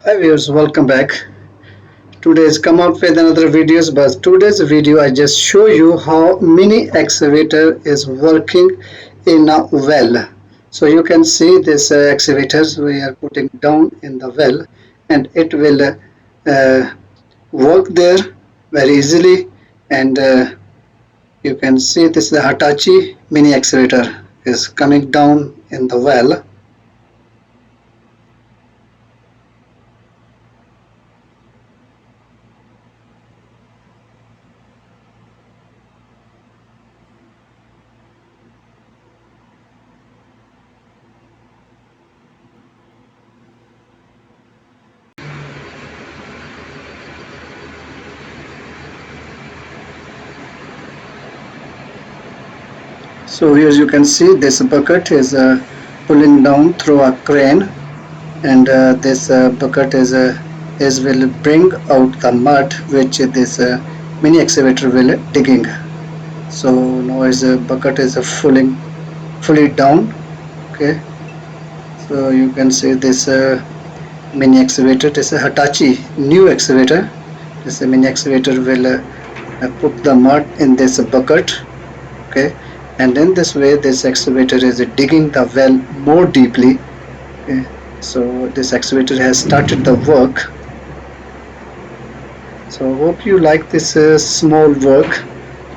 Hi viewers, welcome back. Today's come up with another videos, but today's video I just show you how mini excavator is working in a well. So you can see this excavators we are putting down in the well, and it will work there very easily. And you can see this Hitachi Mini excavator is coming down in the well. So here you can see this bucket is pulling down through a crane, and this bucket is will bring out the mud which this mini excavator will digging. So now is bucket is fully down. Okay, so you can see this mini excavator. This is a Hitachi new excavator. This mini excavator will put the mud in this bucket. Okay, and in this way this excavator is digging the well more deeply. Okay, so this excavator has started the work. So hope you like this small work.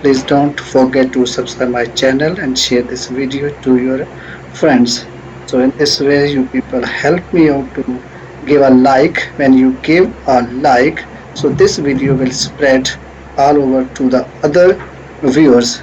Please don't forget to subscribe my channel and share this video to your friends. So in this way you people help me out to give a like. When you give a like, so this video will spread all over to the other viewers.